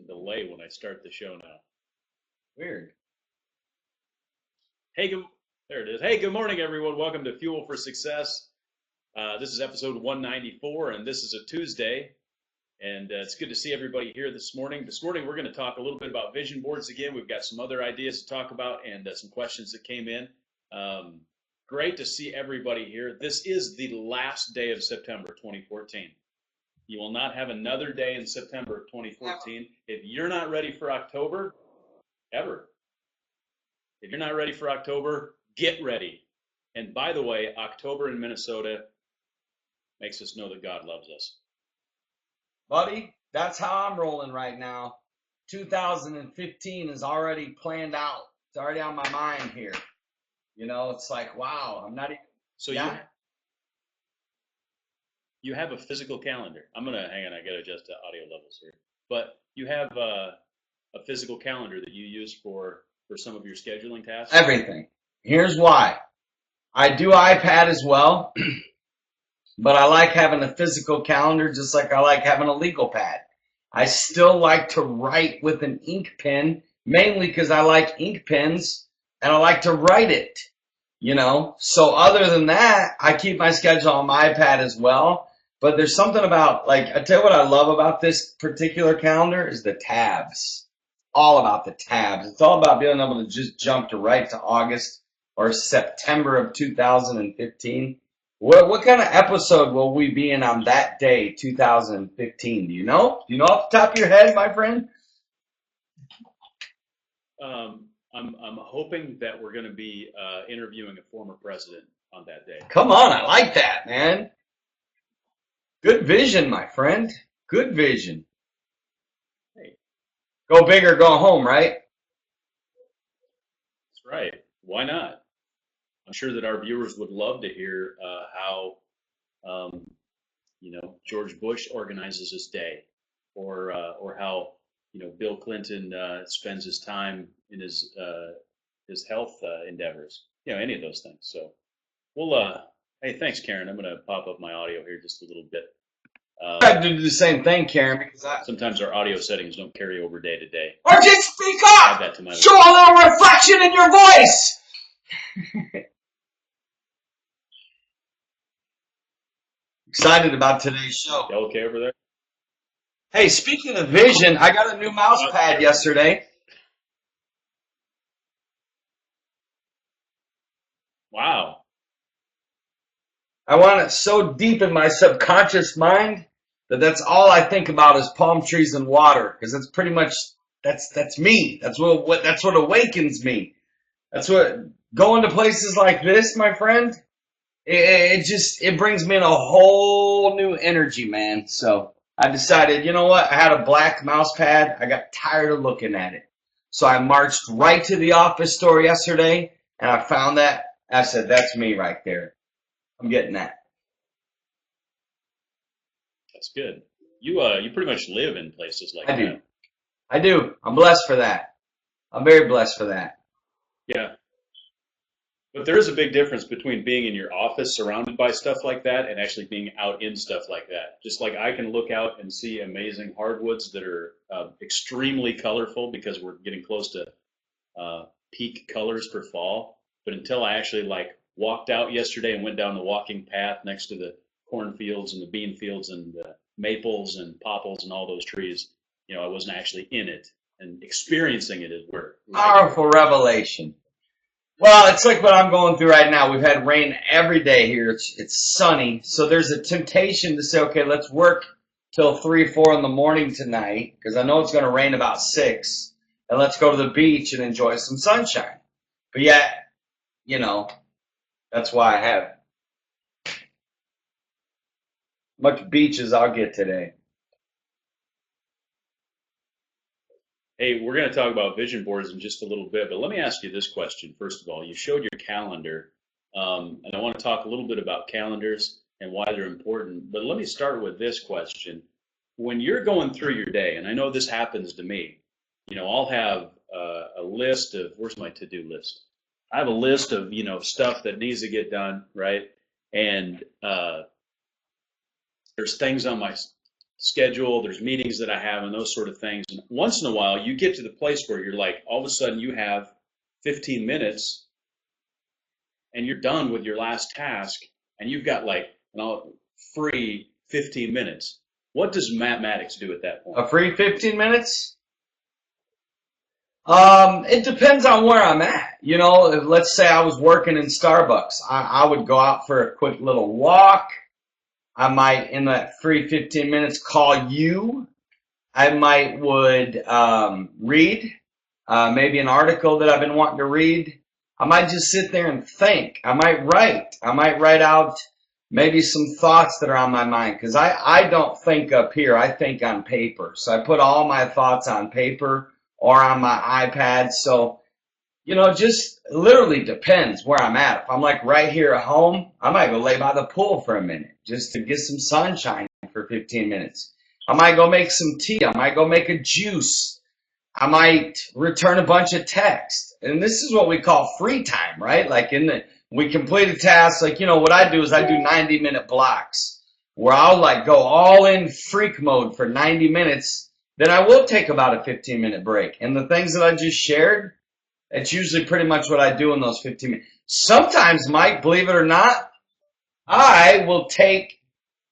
a delay when I start the show now. Weird. Hey, there it is. Hey, good morning, everyone. Welcome to Fuel for Success. This is episode 194, and this is a Tuesday. And it's good to see everybody here this morning. This morning, we're going to talk a little bit about vision boards again. We've got some other ideas to talk about and some questions that came in. Great to see everybody here. This is the last day of September 2014. You will not have another day in September of 2014. If you're not ready for October, ever. If you're not ready for October, get ready. And by the way, October in Minnesota makes us know that God loves us. Buddy, that's how I'm rolling right now. 2015 is already planned out. It's already on my mind here. You know, it's like, wow, I'm not even. So Yeah. you have a physical calendar. I'm going to, hang on, I got to adjust the audio levels here. But you have a physical calendar that you use for some of your scheduling tasks? Everything. Here's why. I do iPad as well, but I like having a physical calendar just like I like having a legal pad. I still like to write with an ink pen, mainly because I like ink pens and I like to write it, you know. So other than that, I keep my schedule on my iPad as well. But there's something about, like, I tell you what I love about this particular calendar is the tabs. All about the tabs. It's all about being able to just jump to right to August or September of 2015. What kind of episode will we be in on that day, 2015? Do you know? Do you know off the top of your head, my friend? I'm hoping that we're going to be interviewing a former president on that day. Come on, I like that, man. Good vision, my friend. Good vision. Hey. Go big or go home, right? That's right. Why not? I'm sure that our viewers would love to hear how, George Bush organizes his day, or how, Bill Clinton spends his time in his health endeavors. Any of those things. So, hey, thanks, Karen. I'm going to pop up my audio here just a little bit. I have to do the same thing, Karen, because sometimes our audio settings don't carry over day to day. Or just speak up! Show a little reflection in your voice! Excited about today's show. You okay over there? Hey, speaking of vision, I got a new mouse pad yesterday. Wow. I want it so deep in my subconscious mind that that's all I think about is palm trees and water, because that's pretty much that's me. That's what awakens me. That's what going to places like this, my friend. It brings me in a whole new energy, man. So I decided, you know what? I had a black mouse pad. I got tired of looking at it, so I marched right to the office store yesterday, and I found that. I said, "That's me right there. I'm getting that." That's good. You pretty much live in places like that. I do. I'm blessed for that. I'm very blessed for that. Yeah. But there is a big difference between being in your office surrounded by stuff like that and actually being out in stuff like that. Just like I can look out and see amazing hardwoods that are extremely colorful because we're getting close to peak colors for fall. But until I actually walked out yesterday and went down the walking path next to the cornfields and the bean fields and the maples and popples and all those trees, I wasn't actually in it, and experiencing it is where. Powerful revelation. Well, it's like what I'm going through right now. We've had rain every day here. It's sunny, so there's a temptation to say, okay, let's work till 3, 4 in the morning tonight, because I know it's going to rain about 6, and let's go to the beach and enjoy some sunshine. But yet, that's why I have much beach as I'll get today. Hey, we're going to talk about vision boards in just a little bit, but let me ask you this question. First of all, you showed your calendar, and I want to talk a little bit about calendars and why they're important. But let me start with this question. When you're going through your day, and I know this happens to me, I'll have a list of, where's my to-do list? I have a list of, stuff that needs to get done, right? And there's things on my schedule, there's meetings that I have and those sort of things. And once in a while you get to the place where you're like, all of a sudden you have 15 minutes and you're done with your last task and you've got like free 15 minutes. What does mathematics do at that point? A free 15 minutes? It depends on where I'm at. You know, let's say I was working in Starbucks. I would go out for a quick little walk. I might, in that free 15 minutes, call you. I would read maybe an article that I've been wanting to read. I might just sit there and think. I might write out maybe some thoughts that are on my mind, because I don't think up here. I think on paper. So I put all my thoughts on paper or on my iPad. So, you know, just literally depends where I'm at. If I'm like right here at home, I might go lay by the pool for a minute just to get some sunshine for 15 minutes. I might go make some tea. I might go make a juice. I might return a bunch of text. And this is what we call free time, right? Like we complete a task. Like, you know, what I do is I do 90-minute blocks where I'll like go all in freak mode for 90 minutes. Then I will take about a 15-minute break. And the things that I just shared, it's usually pretty much what I do in those 15 minutes. Sometimes, Mike, believe it or not, I will take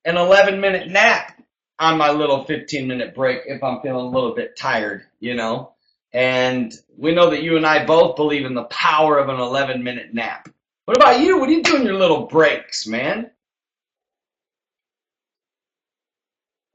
an 11-minute nap on my little 15-minute break if I'm feeling a little bit tired, you know. And we know that you and I both believe in the power of an 11-minute nap. What about you? What do you do in your little breaks, man?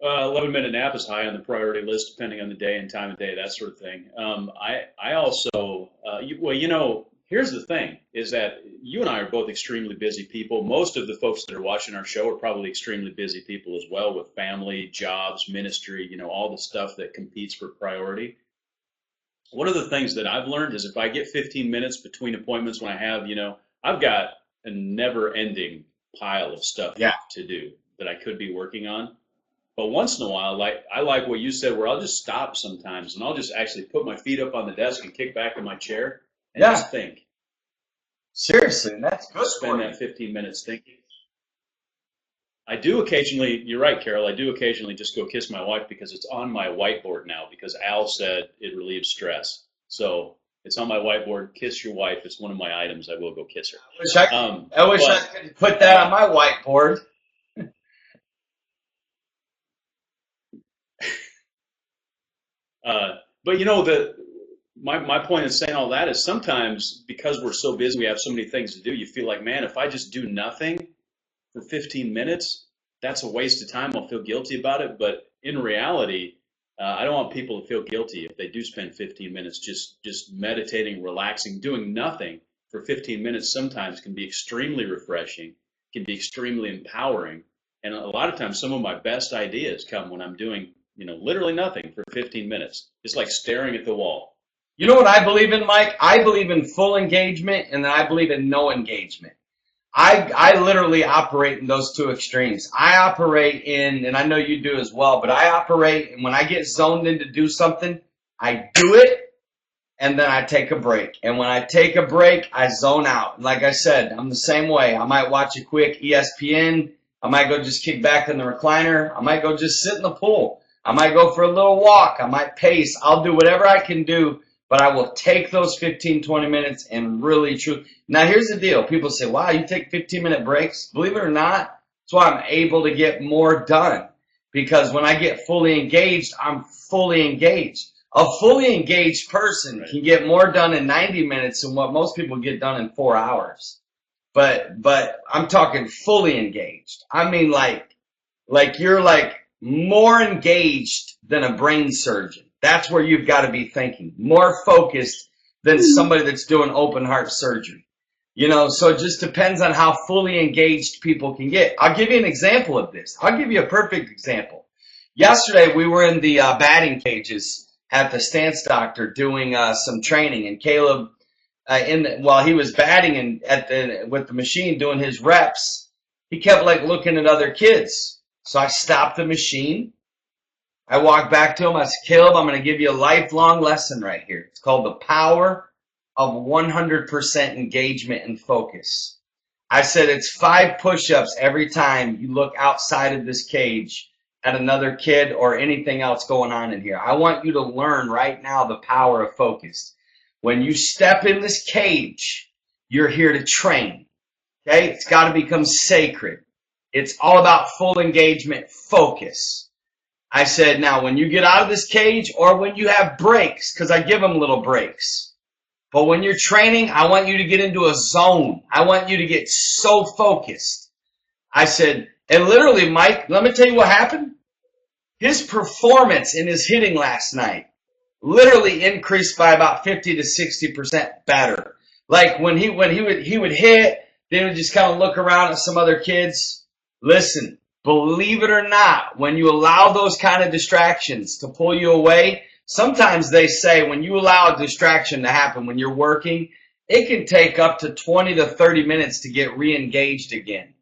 11-minute nap is high on the priority list, depending on the day and time of day, that sort of thing. I also, you know, here's the thing, is that you and I are both extremely busy people. Most of the folks that are watching our show are probably extremely busy people as well, with family, jobs, ministry, you know, all the stuff that competes for priority. One of the things that I've learned is if I get 15 minutes between appointments when I have, you know, I've got a never-ending pile of stuff to do that I could be working on. But once in a while, I like what you said, where I'll just stop sometimes and I'll just actually put my feet up on the desk and kick back in my chair and just think. Seriously, that's good. Spend that 15 minutes thinking. I do occasionally, you're right, Carol, I do occasionally just go kiss my wife because it's on my whiteboard now, because Al said it relieves stress. So it's on my whiteboard. Kiss your wife. It's one of my items. I will go kiss her. I wish I could put that on my whiteboard. But you know, my point in saying all that is sometimes because we're so busy, we have so many things to do, you feel like, man, if I just do nothing for 15 minutes, that's a waste of time. I'll feel guilty about it. But in reality, I don't want people to feel guilty if they do spend 15 minutes just meditating, relaxing, doing nothing for 15 minutes. Sometimes can be extremely refreshing, can be extremely empowering. And a lot of times, some of my best ideas come when I'm doing, you know, literally nothing for 15 minutes. It's like staring at the wall. You know what I believe in, Mike? I believe in full engagement, and then I believe in no engagement. I literally operate in those two extremes. I operate in, and I know you do as well, but I operate, and when I get zoned in to do something, I do it, and then I take a break. And when I take a break, I zone out. Like I said, I'm the same way. I might watch a quick ESPN. I might go just kick back in the recliner. I might go just sit in the pool. I might go for a little walk. I might pace. I'll do whatever I can do, but I will take those 15, 20 minutes and really truly. Now, here's the deal. People say, wow, you take 15-minute breaks. Believe it or not, that's why I'm able to get more done. Because when I get fully engaged, I'm fully engaged. A fully engaged person can get more done in 90 minutes than what most people get done in 4 hours. But I'm talking fully engaged. I mean, like you're like more engaged than a brain surgeon. That's where you've got to be thinking. More focused than somebody that's doing open heart surgery. You know, so it just depends on how fully engaged people can get. I'll give you an example of this. I'll give you a perfect example. Yesterday, we were in the batting cages at the Stance Doctor doing some training, and Caleb, while he was batting and with the machine doing his reps, he kept like looking at other kids. So I stopped the machine. I walked back to him. I said, Caleb, I'm going to give you a lifelong lesson right here. It's called the power of 100% engagement and focus. I said it's 5 push-ups every time you look outside of this cage at another kid or anything else going on in here. I want you to learn right now the power of focus. When you step in this cage, you're here to train. Okay? It's got to become sacred. It's all about full engagement, focus. I said, now, when you get out of this cage or when you have breaks, because I give them little breaks. But when you're training, I want you to get into a zone. I want you to get so focused. I said, and literally, Mike, let me tell you what happened. His performance in his hitting last night literally increased by about 50 to 60% better. Like when he would hit, then he would just kind of look around at some other kids. Listen, believe it or not, when you allow those kind of distractions to pull you away, sometimes they say when you allow a distraction to happen when you're working, it can take up to 20 to 30 minutes to get re-engaged again.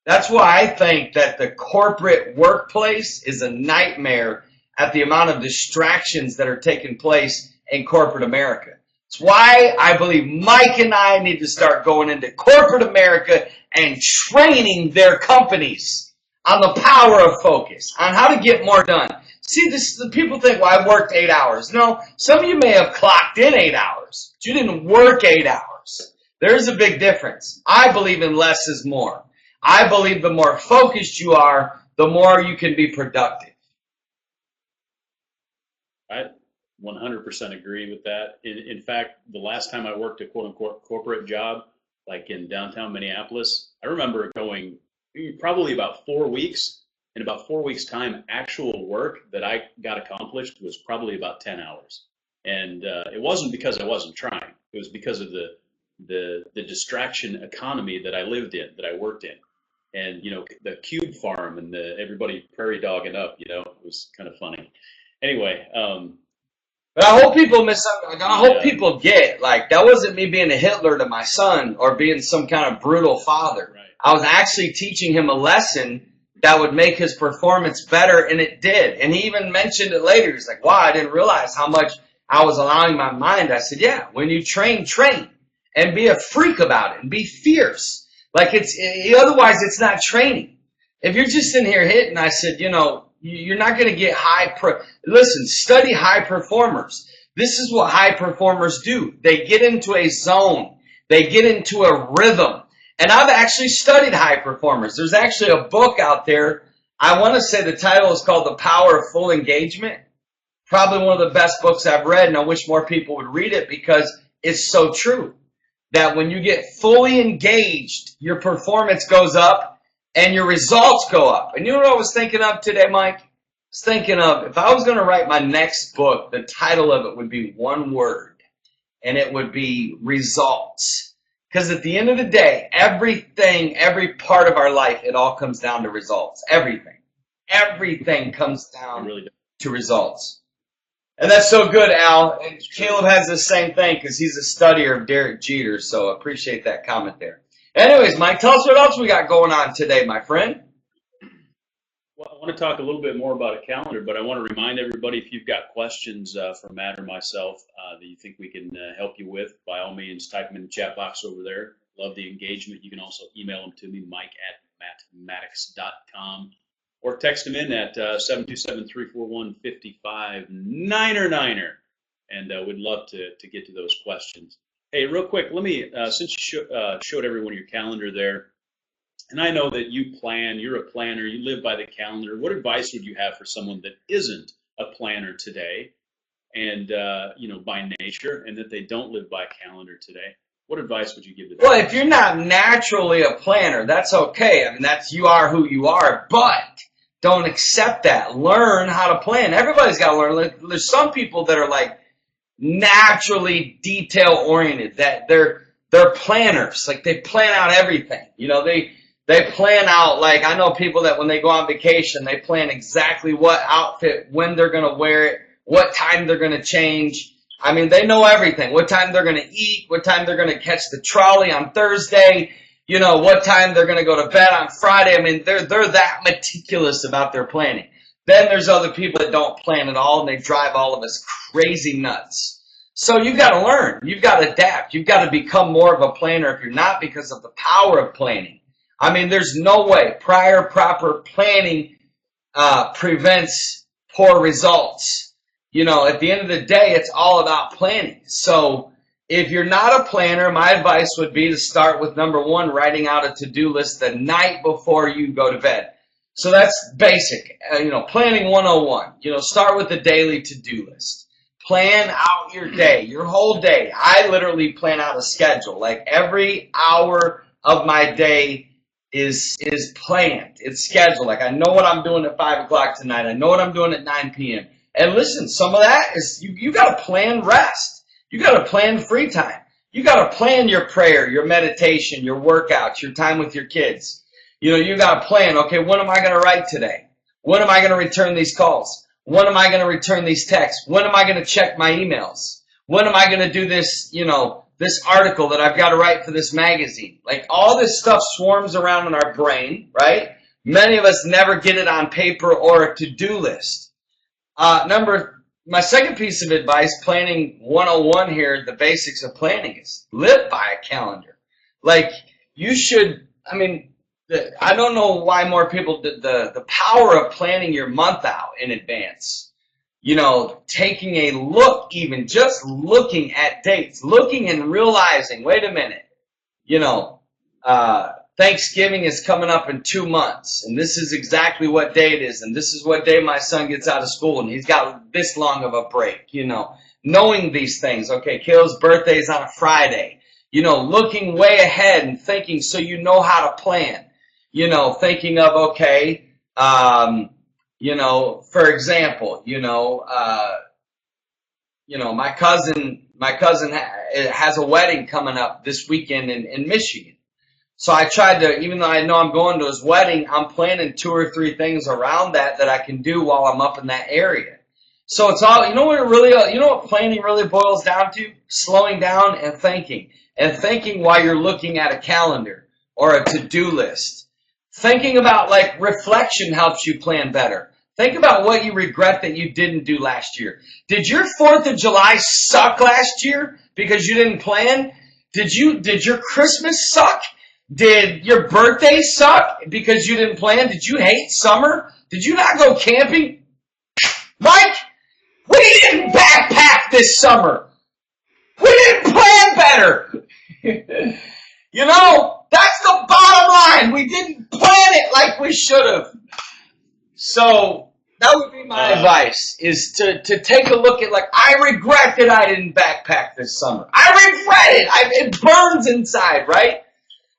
That's why I think that the corporate workplace is a nightmare at the amount of distractions that are taking place in corporate America. It's why I believe Mike and I need to start going into corporate America and training their companies on the power of focus, on how to get more done. See, the people think, well, I worked 8 hours. No, some of you may have clocked in 8 hours, but you didn't work 8 hours. There's a big difference. I believe in less is more. I believe the more focused you are, the more you can be productive. I 100% agree with that. In fact, the last time I worked a quote-unquote corporate job, like in downtown Minneapolis, I remember going probably about 4 weeks. In about 4 weeks' time, actual work that I got accomplished was probably about 10 hours. And it wasn't because I wasn't trying. It was because of the distraction economy that I lived in, that I worked in. And, you know, the cube farm and everybody prairie dogging up, you know, it was kind of funny. Anyway. But I hope people I hope people get, like, that wasn't me being a Hitler to my son or being some kind of brutal father. Right. I was actually teaching him a lesson that would make his performance better, and it did. And he even mentioned it later. He's like, wow, I didn't realize how much I was allowing my mind. I said, yeah, when you train, and be a freak about it and be fierce. Like otherwise it's not training. If you're just in here hitting, I said, you know, you're not going to get listen, study high performers. This is what high performers do. They get into a zone. They get into a rhythm. And I've actually studied high performers. There's actually a book out there. I want to say the title is called The Power of Full Engagement. Probably one of the best books I've read, and I wish more people would read it because it's so true. That when you get fully engaged, your performance goes up and your results go up. And you know what I was thinking of today, Mike? I was thinking of, if I was going to write my next book, the title of it would be one word, and it would be results. Because at the end of the day, everything, every part of our life, it all comes down to results. Everything. Everything comes down to results. And that's so good, Al. And Caleb has the same thing because he's a studier of Derek Jeter, so appreciate that comment there. Anyways, Mike, tell us what else we got going on today, my friend. Well, I want to talk a little bit more about a calendar, but I want to remind everybody, if you've got questions for Matt or myself that you think we can help you with, by all means, type them in the chat box over there. Love the engagement. You can also email them to me, mike@mattmaddox.com. Or text them in at 727-341-5599, and we'd love to get to those questions. Hey, real quick, let me, since you showed everyone your calendar there, and I know that you plan, you're a planner, you live by the calendar, what advice would you have for someone that isn't a planner today, and, you know, by nature, and that they don't live by a calendar today? What advice would you give to them? Well, if you're not naturally a planner, that's okay. I mean, you are who you are, but don't accept that. Learn how to plan. Everybody's got to learn. There's some people that are like naturally detail-oriented, that they're planners. Like they plan out everything. You know, they plan out, like I know people that when they go on vacation, they plan exactly what outfit, when they're going to wear it, what time they're going to change. I mean, they know everything. What time they're going to eat, what time they're going to catch the trolley on Thursday, you know, what time they're going to go to bed on Friday. I mean, they're that meticulous about their planning. Then there's other people that don't plan at all, and they drive all of us crazy nuts. So you've got to learn. You've got to adapt. You've got to become more of a planner if you're not, because of the power of planning. I mean, there's no way prior proper planning prevents poor results. You know, at the end of the day, it's all about planning. So if you're not a planner, my advice would be to start with number one, writing out a to-do list the night before you go to bed. So that's basic, planning 101. Start with the daily to-do list. Plan out your day, your whole day. I literally plan out a schedule. Like every hour of my day is planned. It's scheduled. Like I know what I'm doing at 5 o'clock tonight. I know what I'm doing at 9 p.m. And listen, some of that is you got to plan rest. You got to plan free time. You got to plan your prayer, your meditation, your workouts, your time with your kids. You got to plan, okay, when am I going to write today? When am I going to return these calls? When am I going to return these texts? When am I going to check my emails? When am I going to do this, this article that I've got to write for this magazine? Like all this stuff swarms around in our brain, right? Many of us never get it on paper or a to-do list. My second piece of advice, planning 101 here, the basics of planning is live by a calendar. Like you should, I don't know why more people, the power of planning your month out in advance. Taking a look, even just looking at dates, looking and realizing, wait a minute, Thanksgiving is coming up in 2 months, and this is exactly what day it is, and this is what day my son gets out of school, and he's got this long of a break, knowing these things. Okay, Kayla's birthday is on a Friday, looking way ahead and thinking so you know how to plan, thinking of, okay, for example, my cousin has a wedding coming up this weekend in Michigan. So I tried to, even though I know I'm going to his wedding, I'm planning 2 or 3 things around that I can do while I'm up in that area. So it's all, what planning really boils down to? Slowing down and thinking while you're looking at a calendar or a to-do list. Thinking about, like, reflection helps you plan better. Think about what you regret that you didn't do last year. Did your 4th of July suck last year because you didn't plan? Did your Christmas suck? Did your birthday suck because you didn't plan? Did you hate summer? Did you not go camping? Mike, we didn't backpack this summer. We didn't plan better. That's the bottom line. We didn't plan it like we should have. So that would be my advice, is to take a look at, like, I regret that I didn't backpack this summer. I regret it. It burns inside, right?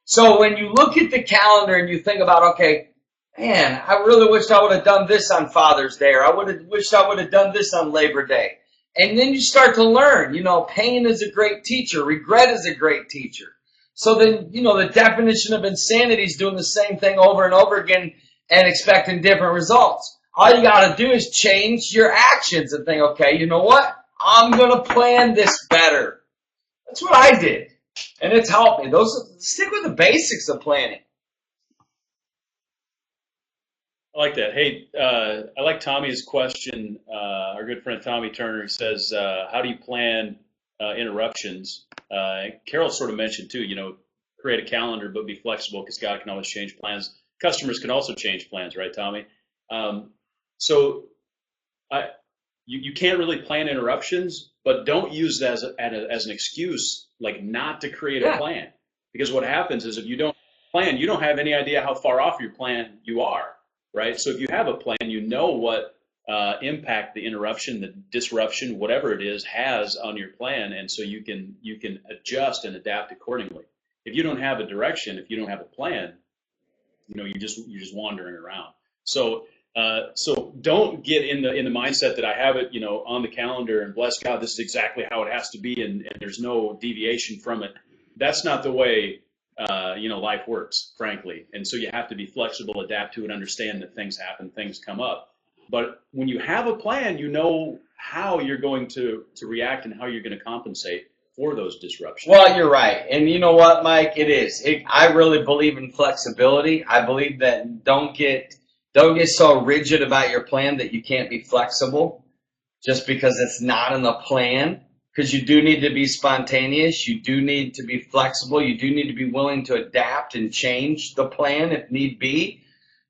So when you look at the calendar and you think about, okay, man, I really wished I would have done this on Father's Day, or I wished I would have done this on Labor Day. And then you start to learn, pain is a great teacher. Regret is a great teacher. So then, the definition of insanity is doing the same thing over and over again and expecting different results. All you got to do is change your actions and think, okay, you know what? I'm going to plan this better. That's what I did. And it's helped me. Stick with the basics of planning. I like that. Hey, I like Tommy's question. Our good friend Tommy Turner says, how do you plan interruptions? Carol sort of mentioned too, create a calendar, but be flexible because God can always change plans. Customers can also change plans, right, Tommy? You can't really plan interruptions, but don't use that as an excuse, like not to create a plan. Because what happens is if you don't plan, you don't have any idea how far off your plan you are, right? So if you have a plan, you know what impact the interruption, the disruption, whatever it is, has on your plan, and so you can adjust and adapt accordingly. If you don't have a direction, if you don't have a plan, you're just wandering around. So don't get in the mindset that I have it, on the calendar and bless God, this is exactly how it has to be, and there's no deviation from it. That's not the way life works, frankly. And so you have to be flexible, adapt to it, understand that things happen, things come up. But when you have a plan, you know how you're going to react and how you're going to compensate for those disruptions. Well, you're right. And you know what, Mike? It is. I really believe in flexibility. I believe that don't get so rigid about your plan that you can't be flexible just because it's not in the plan. Because you do need to be spontaneous. You do need to be flexible. You do need to be willing to adapt and change the plan if need be.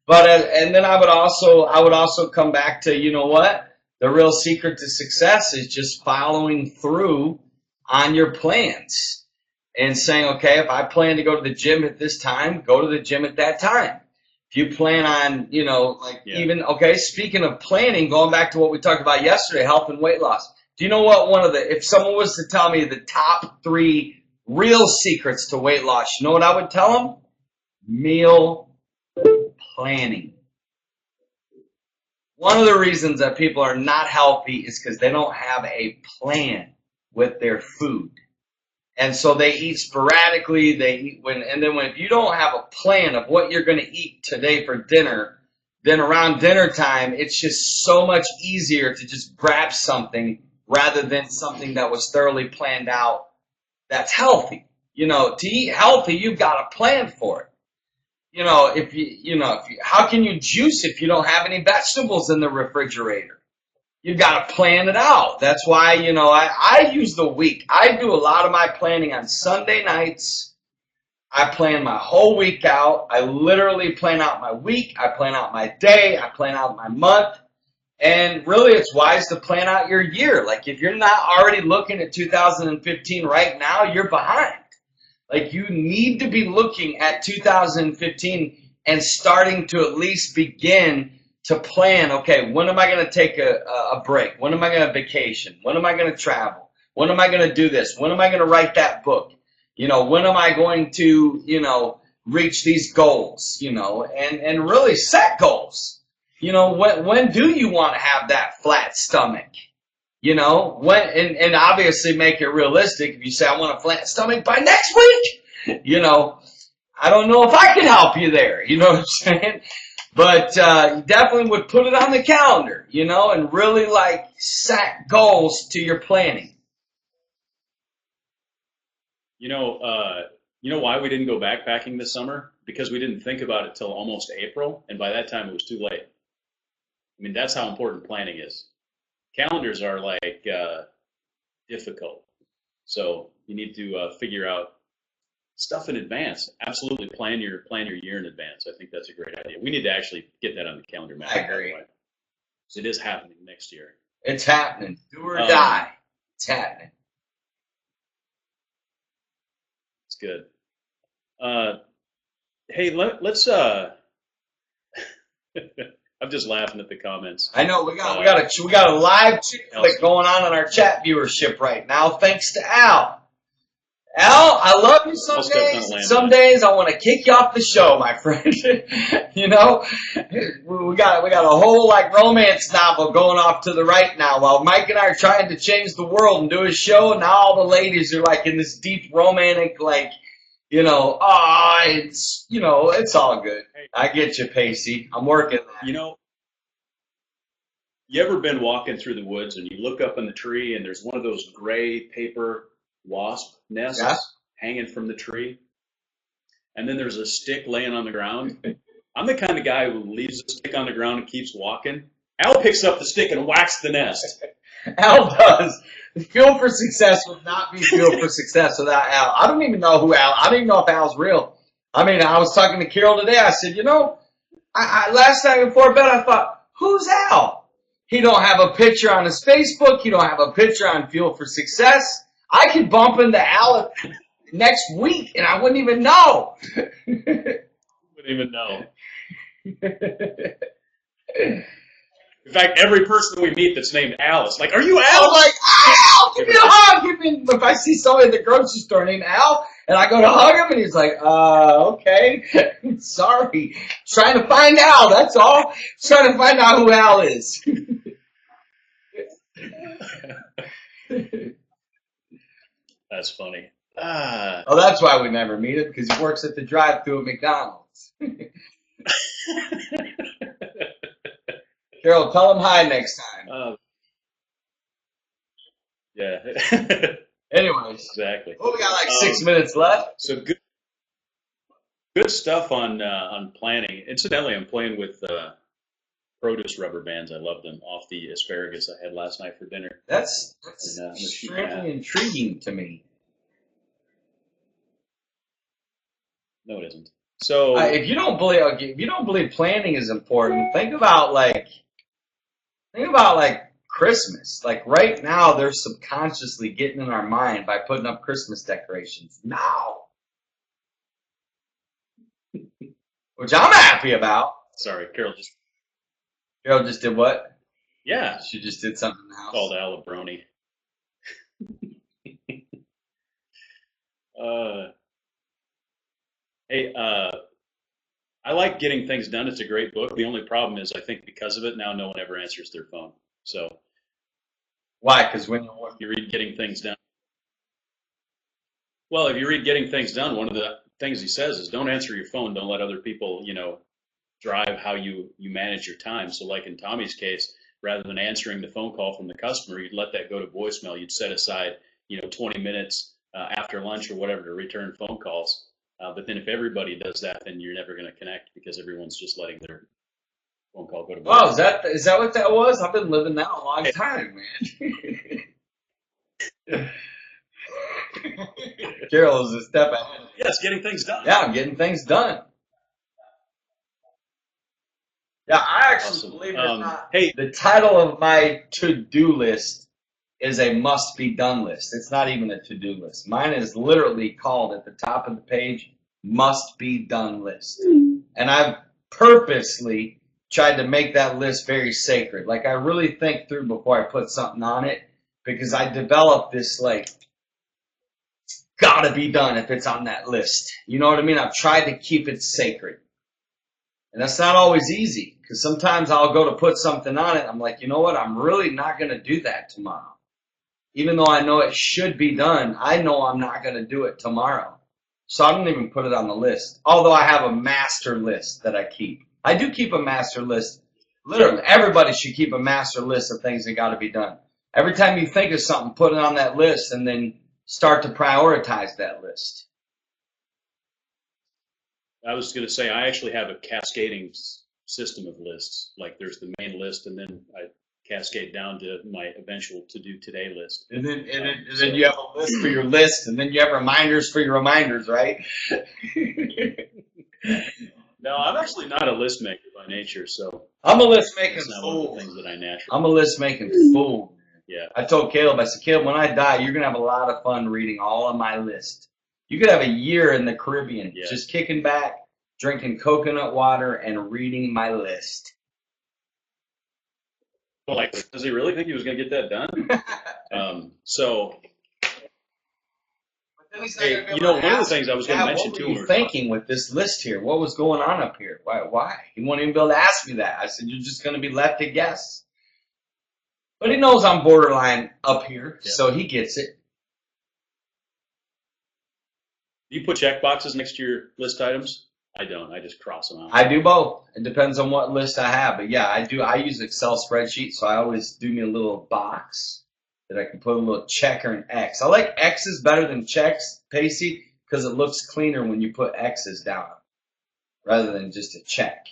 But and then I would also come back to, you know what? The real secret to success is just following through on your plans and saying, okay, if I plan to go to the gym at this time, go to the gym at that time. If you plan on, like Yeah. even, okay, speaking of planning, going back to what we talked about yesterday, health and weight loss. Do you know what if someone was to tell me the top 3 real secrets to weight loss, you know what I would tell them? Meal planning. One of the reasons that people are not healthy is because they don't have a plan with their food. And so they eat sporadically, if you don't have a plan of what you're going to eat today for dinner, then around dinner time, it's just so much easier to just grab something rather than something that was thoroughly planned out that's healthy. To eat healthy, you've got a plan for it. How can you juice if you don't have any vegetables in the refrigerator? You got to plan it out. That's why, I use the week. I do a lot of my planning on Sunday nights. I plan my whole week out. I literally plan out my week. I plan out my day. I plan out my month. And really, it's wise to plan out your year. Like, if you're not already looking at 2015 right now, you're behind. Like, you need to be looking at 2015 and starting to at least begin to plan, okay, when am I going to take a break? When am I going to vacation? When am I going to travel? When am I going to do this? When am I going to write that book? When am I going to, reach these goals, and really set goals. When do you want to have that flat stomach? And obviously make it realistic. If you say, I want a flat stomach by next week, I don't know if I can help you there. You know what I'm saying? But you definitely would put it on the calendar, and really set goals to your planning. You know why we didn't go backpacking this summer? Because we didn't think about it till almost April, and by that time it was too late. I mean, that's how important planning is. Calendars are difficult, so you need to figure out stuff in advance. Absolutely plan your year in advance. I think that's a great idea. We need to actually get that on the calendar map. I agree. It is happening next year. It's happening. Do or die. It's happening. It's good. Hey, let's. I'm just laughing at the comments. I know we got a live chick click going on in our chat viewership right now. Thanks to Al. Al, I love you some days. Some days I want to kick you off the show, my friend. We got a whole romance novel going off to the right now. While Mike and I are trying to change the world and do a show, now all the ladies are in this deep romantic it's all good. I get you, Pacey. I'm working that. You ever been walking through the woods and you look up in the tree and there's one of those gray paper wasp nests hanging from the tree, and then there's a stick laying on the ground? I'm the kind of guy who leaves the stick on the ground and keeps walking. Al picks up the stick and whacks the nest. Al does. Fuel for Success would not be Fuel for Success without Al. I don't even know who Al. I don't even know if Al's real. I mean, I was talking to Carol today. I said, I last night before bed, I thought, who's Al? He don't have a picture on his Facebook. He don't have a picture on Fuel for Success. I could bump into Al next week, and I wouldn't even know. Wouldn't even know. In fact, every person we meet that's named Al is like, are you Al? I'm like, Al, give me a hug. If I see somebody at the grocery store named Al, and I go to hug him, and he's like, okay. Sorry. Trying to find Al, that's all. Trying to find out who Al is. That's funny. Oh, that's why we never meet him, because he works at the drive-thru at McDonald's. Carol, tell him hi next time. Yeah. Anyways. Exactly. Well, we got 6 minutes left. So good stuff on planning. Incidentally, I'm playing with produce rubber bands. I love them off the asparagus I had last night for dinner. That's extremely intriguing to me. No, it isn't. So If you don't believe planning is important, think about Christmas. Like right now, they're subconsciously getting in our mind by putting up Christmas decorations now, which I'm happy about. sorry, Carol just Carol just did what? yeah She just did something in the house. called Alabroni. Uh, hey, I like Getting Things Done. It's a great book. The only problem is I think because of it now no one ever answers their phone. So Why? Because when you read Getting Things Done. Well, if you read Getting Things Done, one of the things he says is don't answer your phone. Don't let other people, drive how you manage your time. So like in Tommy's case, rather than answering the phone call from the customer, you'd let that go to voicemail. You'd set aside, 20 minutes after lunch or whatever to return phone calls. But then if everybody does that, then you're never going to connect because everyone's just letting their phone call go to voicemail. Oh, is that what that was? I've been living that a long time, man. Carol is a step ahead. Yes, getting things done. Yeah, I'm getting things done. Yeah, I actually Awesome. believe it or not. Hey, The title of my to-do list is a must-be-done list. It's not even a to-do list. Mine is literally called at the top of the page, must-be-done list. And I've purposely tried to make that list very sacred. Like, I really think through before I put something on it because I developed this, gotta be done if it's on that list. You know what I mean? I've tried to keep it sacred. And that's not always easy because sometimes I'll go to put something on it. I'm like, you know what? I'm really not going to do that tomorrow. Even though I know it should be done, I know I'm not going to do it tomorrow. So I don't even put it on the list. Although I have a master list that I keep. I do keep a master list. Literally, everybody should keep a master list of things that got to be done. Every time you think of something, put it on that list and then start to prioritize that list. I was going to say I actually have a cascading system of lists. Like there's the main list, and then I cascade down to my eventual to-do today list. And then you have a list for your list, and then you have reminders for your reminders, right? No, I'm actually not a list maker by nature, so I'm a list making that's not fool. one of the things that I naturally. I'm a list making fool. Yeah. I told Caleb, I said, Caleb, when I die, you're gonna have a lot of fun reading all of my list. You could have a year in the Caribbean, just kicking back, drinking coconut water, and reading my list. Well, like, does he really think he was going to get that done? Hey, one of the things I was going to mention too. What were you thinking with this list here? What was going on up here? Why? He won't even be able to ask me that. I said, you're just going to be left to guess. But he knows I'm borderline up here, so he gets it. Do you put check boxes next to your list items? I don't. I just cross them out. I do both. It depends on what list I have. But yeah, I do. I use Excel spreadsheets, so I always do me a little box that I can put a little check or an X. I like X's better than checks, Pacey, because it looks cleaner when you put X's down rather than just a check.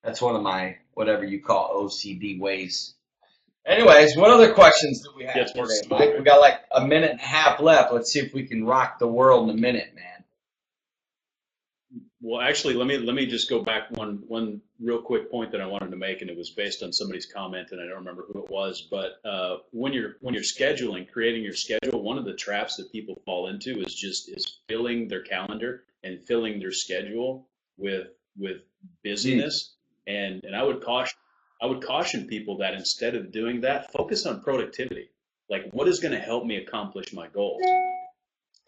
That's one of my, whatever you call OCD ways. Anyways, what other questions do we have today, Mike? We got like a minute and a half left. Let's see if we can rock the world in a minute, man. Well, actually, let me just go back one real quick point that I wanted to make, and it was based on somebody's comment, and I don't remember who it was. But when you're scheduling, creating your schedule, one of the traps that people fall into is filling their calendar and filling their schedule with busyness. And I would caution people that instead of doing that, focus on productivity. Like, what is going to help me accomplish my goals?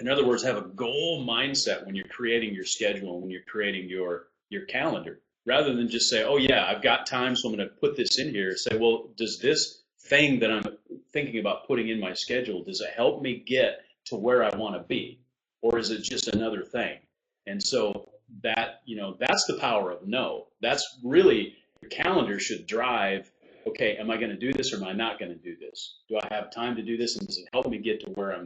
In other words, have a goal mindset when you're creating your schedule, when you're creating your calendar, rather than just say, oh, yeah, I've got time, so I'm going to put this in here. Say, well, does this thing that I'm thinking about putting in my schedule, does it help me get to where I want to be? Or is it just another thing? And so that's the power of no. That's really, your calendar should drive, okay, am I going to do this or am I not going to do this? Do I have time to do this, and does it help me get to where I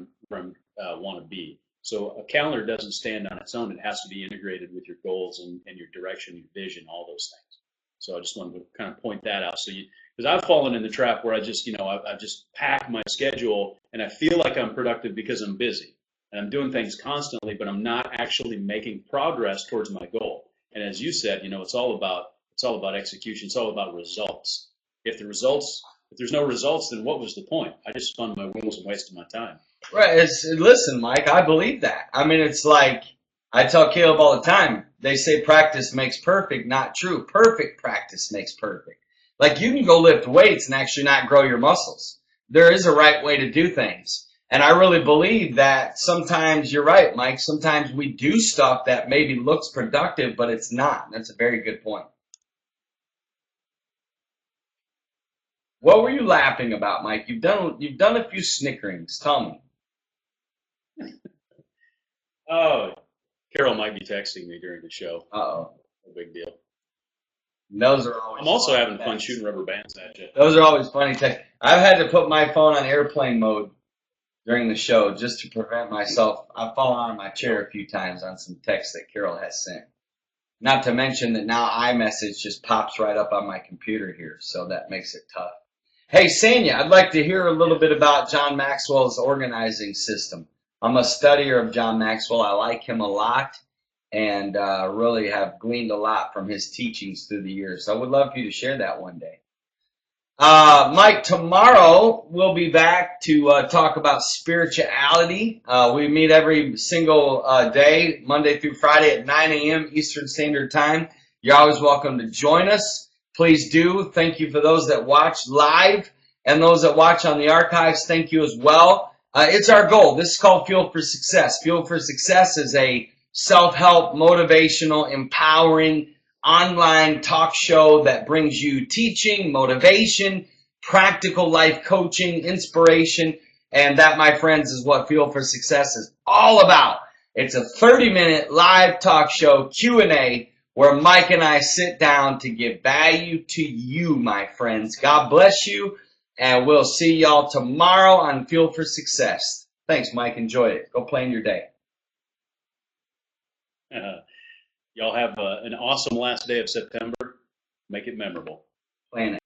want to be? So a calendar doesn't stand on its own. It has to be integrated with your goals and your direction, your vision, all those things. So I just wanted to kind of point that out. So because I've fallen in the trap where I just, I've just packed my schedule and I feel like I'm productive because I'm busy. and I'm doing things constantly, but I'm not actually making progress towards my goal. And as you said, it's all about execution. It's all about results. If there's no results, then what was the point? I just spun my wheels and wasted my time. Right. Listen, Mike, I believe that. I mean, it's like I tell Caleb all the time. They say practice makes perfect. Not true. Perfect practice makes perfect. Like you can go lift weights and actually not grow your muscles. There is a right way to do things. And I really believe that sometimes you're right, Mike. Sometimes we do stuff that maybe looks productive, but it's not. That's a very good point. What were you laughing about, Mike? You've done a few snickerings. Tell me. Oh, Carol might be texting me during the show. Uh-oh. No big deal. Those are always I'm also having texts. fun shooting rubber bands at you. Those are always funny texts. I've had to put my phone on airplane mode during the show just to prevent myself. I've fallen out of my chair a few times on some texts that Carol has sent. Not to mention that now iMessage just pops right up on my computer here, so that makes it tough. Hey, Sanya, I'd like to hear a little bit about John Maxwell's organizing system. I'm a studier of John Maxwell. I like him a lot and really have gleaned a lot from his teachings through the years. So I would love for you to share that one day. Mike, tomorrow we'll be back to talk about spirituality. We meet every single day, Monday through Friday at 9 a.m. Eastern Standard Time. You're always welcome to join us. Please do. Thank you for those that watch live and those that watch on the archives. Thank you as well. It's our goal. This is called Fuel for Success. Fuel for Success is a self-help, motivational, empowering online talk show that brings you teaching, motivation, practical life coaching, inspiration, and that, my friends, is what Fuel for Success is all about. It's a 30-minute live talk show Q&A where Mike and I sit down to give value to you, my friends. God bless you, and we'll see y'all tomorrow on Fuel for Success. Thanks, Mike. Enjoy it. Go plan your day. Y'all have an awesome last day of September. Make it memorable. Plan it.